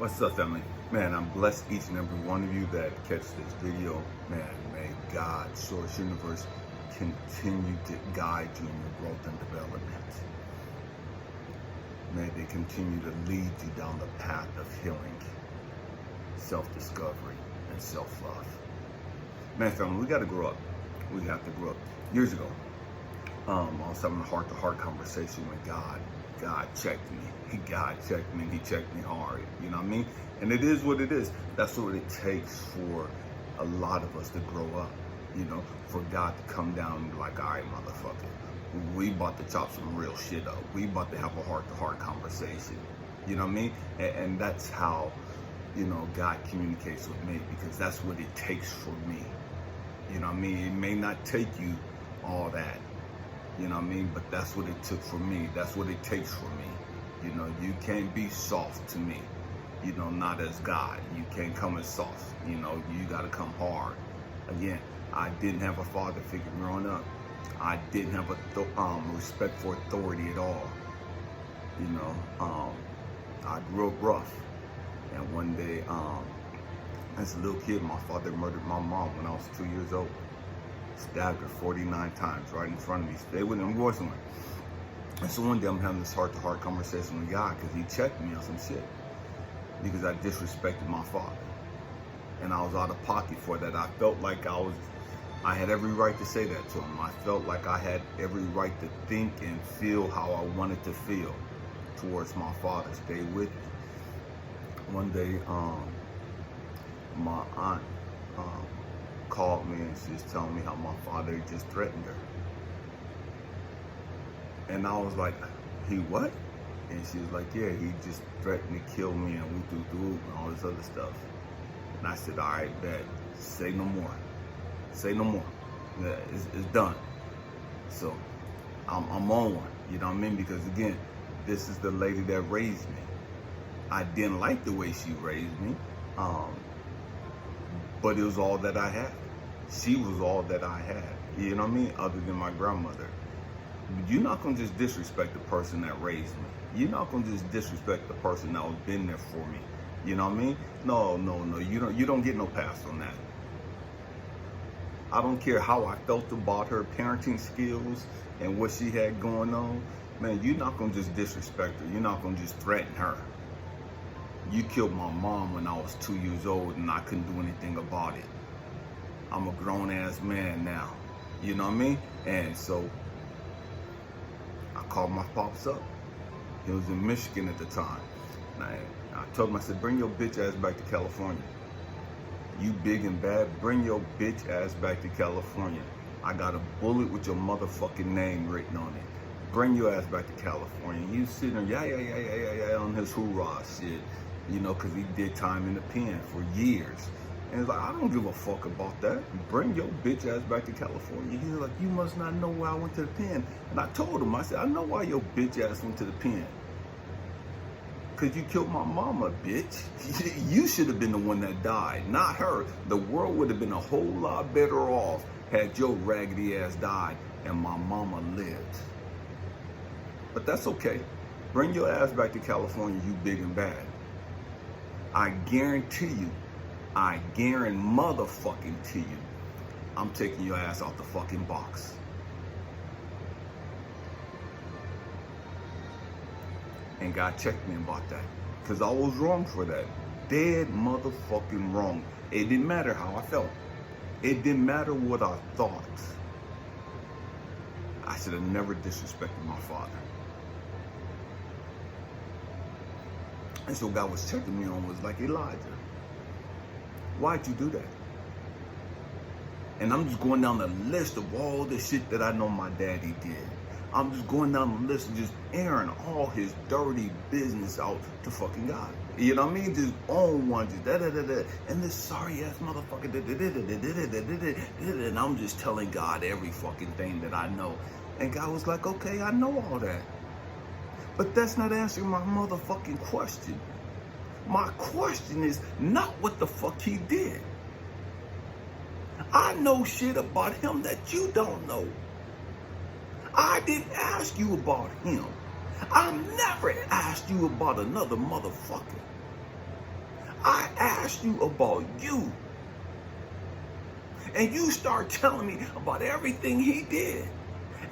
What's up, family? Man, I'm blessed each and every one of you that catch this video. Man, may God, Source Universe, continue to guide you in your growth and development. May they continue to lead you down the path of healing, self-discovery, and self-love. Man, family, we got to grow up. We have to grow up. Years ago, I was having a heart-to-heart conversation with God. God checked me. God checked me, and he checked me hard. You know what I mean? And it is what it is. That's what it takes for a lot of us to grow up. You know, for God to come down and be like, all right, motherfucker, we about to chop some real shit up. We about to have a heart-to-heart conversation. You know what I mean? And that's how, you know, God communicates with me, because that's what it takes for me. You know what I mean? It may not take you all that. You know what I mean? But that's what it took for me. That's what it takes for me. You know, you can't be soft to me. You know, not as God. You can't come as soft. You know, you got to come hard. Again, I didn't have a father figure growing up. I didn't have a respect for authority at all. You know, I grew up rough. And one day, as a little kid, my father murdered my mom when I was 2 years old. Stabbed her 49 times right in front of me. Stay with him, voicing it. And so one day I'm having this heart-to-heart conversation with God, because he checked me on some shit because I disrespected my father, and I was out of pocket for that. I felt like I had every right to say that to him. I felt like I had every right to think and feel how I wanted to feel towards my father. Stay with me. One day, my aunt called me, and she was telling me how my father just threatened her. And I was like, he what? And she was like, yeah, he just threatened to kill me and woo-doo-doo and all this other stuff. And I said, all right, bet. Say no more. Say no more. Yeah, it's done. So I'm on one. You know what I mean? Because again, this is the lady that raised me. I didn't like the way she raised me, but it was all that I had. She was all that I had. You know what I mean? Other than my grandmother. You're not gonna just disrespect the person that raised me. You're not gonna just disrespect the person that was been there for me. You know what I mean? No. You don't get no pass on that. I don't care how I felt about her parenting skills and what she had going on. Man, you're not gonna just disrespect her. You're not gonna just threaten her. You killed my mom when I was 2 years old, and I couldn't do anything about it. I'm a grown ass man now. You know what I mean? And so I called my pops up. He was in Michigan at the time. And I told him, I said, bring your bitch ass back to California. You big and bad, bring your bitch ass back to California. I got a bullet with your motherfucking name written on it. Bring your ass back to California. You sitting there, yeah, on his hoorah shit. You know, because he did time in the pen for years. And it's like, I don't give a fuck about that. Bring your bitch ass back to California. He's like, you must not know why I went to the pen. And I told him, I said, I know why your bitch ass went to the pen. Because you killed my mama, bitch. You should have been the one that died, not her. The world would have been a whole lot better off had your raggedy ass died and my mama lived. But that's okay. Bring your ass back to California, you big and bad. I guarantee you, I guarantee motherfucking to you, I'm taking your ass out the fucking box. And God checked me about that, because I was wrong for that. Dead motherfucking wrong. It didn't matter how I felt. It didn't matter what I thought. I should have never disrespected my father. And so God was checking me on, was like, Elijah, why'd you do that? And I'm just going down the list of all the shit that I know my daddy did. I'm just going down the list and just airing all his dirty business out to fucking God. You know what I mean? Just own one, just da-da-da-da. And this sorry ass motherfucker, da-da-da-da-da-da-da-da-da-da. And I'm just telling God every fucking thing that I know. And God was like, okay, I know all that. But that's not answering my motherfucking question. My question is not what the fuck he did. I know shit about him that you don't know. I didn't ask you about him. I never asked you about another motherfucker. I asked you about you. And you start telling me about everything he did.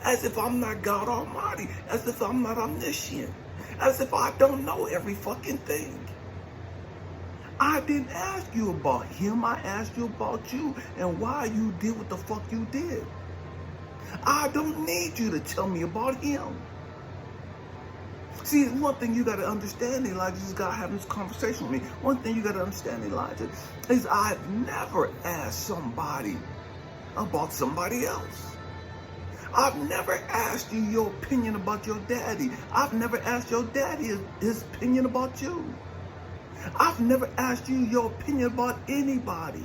As if I'm not God Almighty. As if I'm not omniscient. As if I don't know every fucking thing. I didn't ask you about him. I asked you about you and why you did what the fuck you did. I don't need you to tell me about him. See, one thing you got to understand, Elijah, this guy having this conversation with me. One thing you got to understand, Elijah, is I've never asked somebody about somebody else. I've never asked you your opinion about your daddy. I've never asked your daddy his opinion about you. I've never asked you your opinion about anybody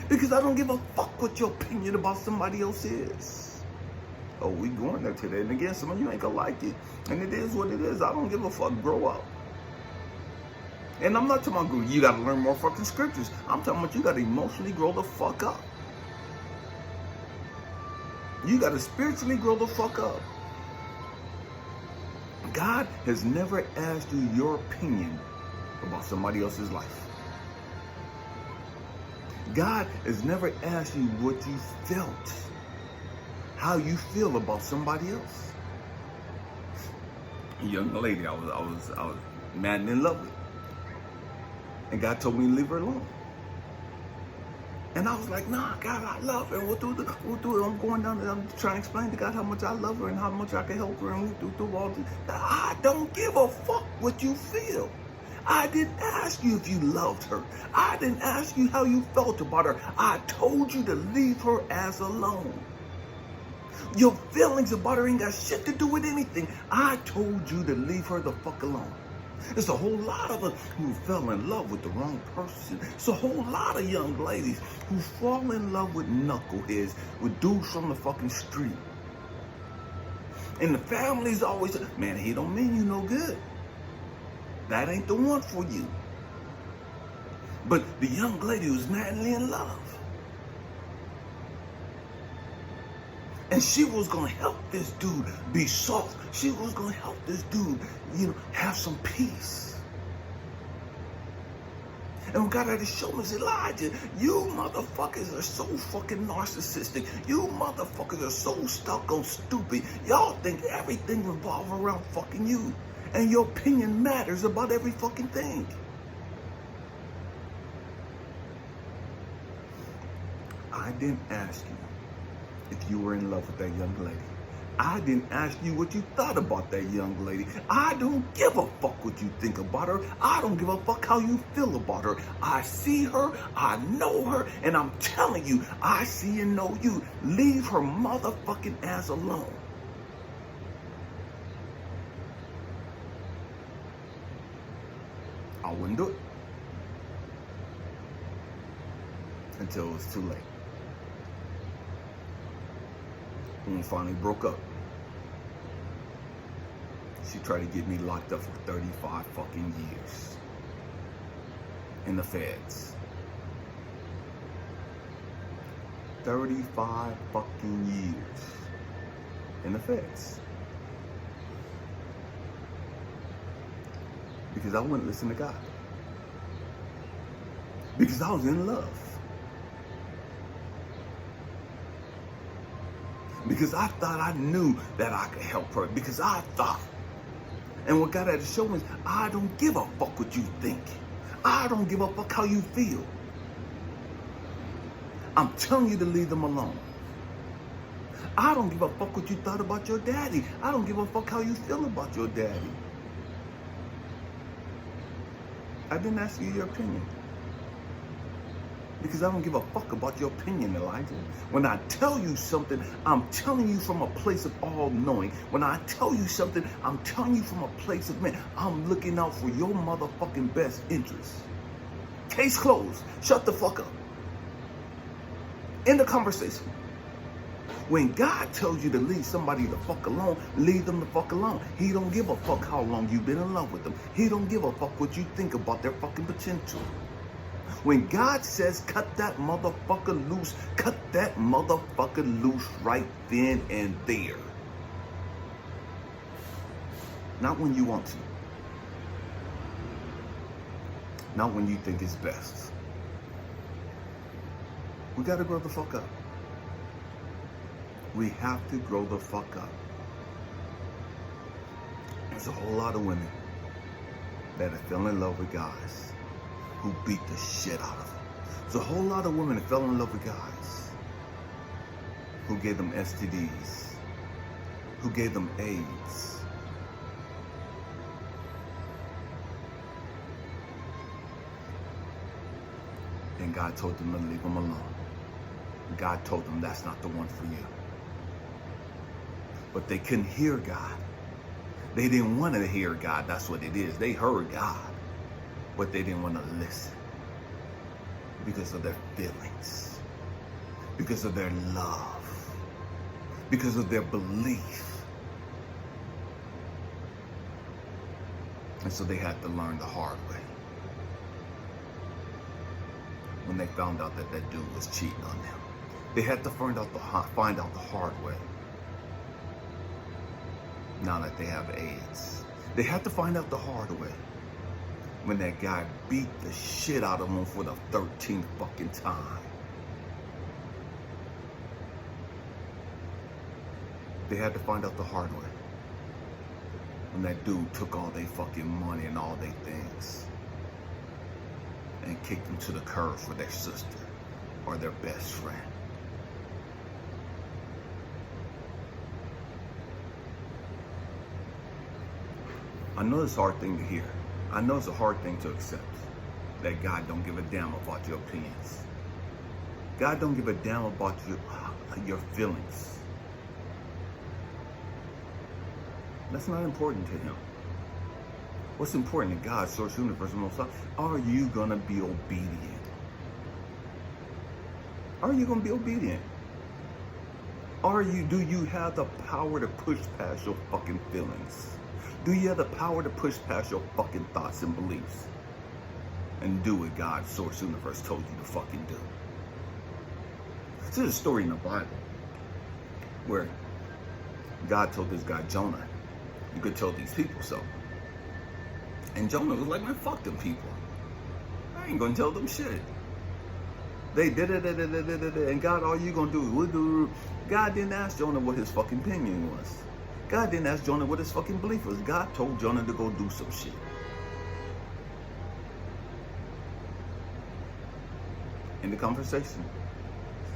because I don't give a fuck what your opinion about somebody else is. Oh, we going there today. And again, some of you ain't gonna like it. And it is what it is. I don't give a fuck. Grow up. And I'm not talking about you gotta learn more fucking scriptures. I'm talking about you gotta emotionally grow the fuck up. You gotta spiritually grow the fuck up. God has never asked you your opinion about somebody else's life. God has never asked you what you felt, how you feel about somebody else. A young lady I was madly in love with. And God told me to leave her alone. And I was like, nah, God, I love her. We'll do it. I'm going down there. I'm trying to explain to God how much I love her and how much I can help her. And we'll do all this. I don't give a fuck what you feel. I didn't ask you if you loved her. I didn't ask you how you felt about her. I told you to leave her as alone. Your feelings about her ain't got shit to do with anything. I told you to leave her the fuck alone. There's a whole lot of us who fell in love with the wrong person. It's a whole lot of young ladies who fall in love with knuckleheads, with dudes from the fucking street. And the family's always, man, he don't mean you no good. That ain't the one for you. But the young lady was madly in love. And she was going to help this dude be soft. She was going to help this dude, have some peace. And God had to show me, Elijah, you motherfuckers are so fucking narcissistic. You motherfuckers are so stuck on stupid. Y'all think everything revolves around fucking you. And your opinion matters about every fucking thing. I didn't ask you if you were in love with that young lady. I didn't ask you what you thought about that young lady. I don't give a fuck what you think about her. I don't give a fuck how you feel about her. I see her, I know her, and I'm telling you, I see and know you. Leave her motherfucking ass alone. I wouldn't do it until it was too late. When we finally broke up, she tried to get me locked up for 35 fucking years in the feds. 35 fucking years in the feds. Because I wouldn't listen to God. Because I was in love. Because I thought I knew that I could help her. Because I thought. And what God had to show me is, I don't give a fuck what you think. I don't give a fuck how you feel. I'm telling you to leave them alone. I don't give a fuck what you thought about your daddy. I don't give a fuck how you feel about your daddy. I didn't ask you your opinion. Because I don't give a fuck about your opinion, Elijah. When I tell you something, I'm telling you from a place of all-knowing. When I tell you something, I'm telling you from a place of, man, I'm looking out for your motherfucking best interest. Case closed. Shut the fuck up. End the conversation. When God tells you to leave somebody the fuck alone, leave them the fuck alone. He don't give a fuck how long you've been in love with them. He don't give a fuck what you think about their fucking potential. When God says cut that motherfucker loose, cut that motherfucker loose right then and there. Not when you want to. not when you think it's best. We got to grow the fuck up. We have to grow the fuck up. There's a whole lot of women that have fell in love with guys who beat the shit out of them. There's a whole lot of women that fell in love with guys who gave them STDs, who gave them AIDS. And God told them to leave them alone. God told them that's not the one for you. But they couldn't hear God. They didn't want to hear God. That's what it is. They heard God, but they didn't want to listen because of their feelings, because of their love, because of their belief. And so they had to learn the hard way. When they found out that that dude was cheating on them, they had to find out the hard way. Now that they have AIDS, they had to find out the hard way. When that guy beat the shit out of them for the 13th fucking time. They had to find out the hard way. When that dude took all their fucking money and all their things and kicked them to the curb for their sister or their best friend. I know it's a hard thing to hear. I know it's a hard thing to accept that God don't give a damn about your opinions. God don't give a damn about your feelings. That's not important to him. What's important to God, source, universe, and most high? Are you going to be obedient? Are you going to be obedient? Do you have the power to push past your fucking feelings? Do you have the power to push past your fucking thoughts and beliefs and do what God, source, universe told you to fucking do? There's a story in the Bible where God told this guy Jonah, you could tell these people so. And Jonah was like, man, fuck them people. I ain't gonna tell them shit. They did it, and God, all you gonna do? God didn't ask Jonah what his fucking opinion was. God didn't ask Jonah what his fucking belief was. God told Jonah to go do some shit. In the conversation,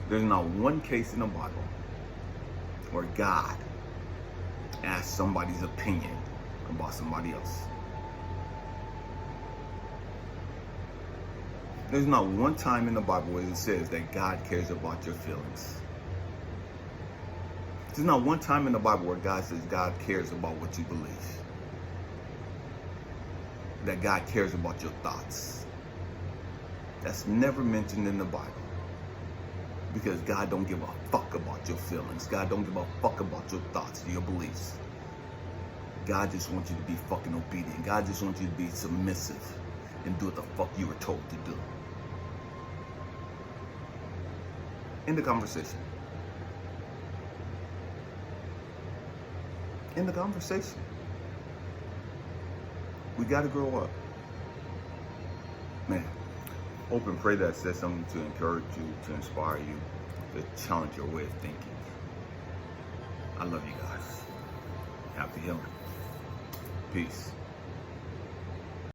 there's not one case in the Bible where God asked somebody's opinion about somebody else. There's not one time in the Bible where it says that God cares about your feelings. There's not one time in the Bible where God says God cares about what you believe. That God cares about your thoughts. That's never mentioned in the Bible. Because God don't give a fuck about your feelings. God don't give a fuck about your thoughts, your beliefs. God just wants you to be fucking obedient. God just wants you to be submissive and do what the fuck you were told to do. End the conversation. In the conversation. We got to grow up. Man, hope and pray that says something to encourage you, to inspire you, to challenge your way of thinking. I love you guys. Happy healing. Peace.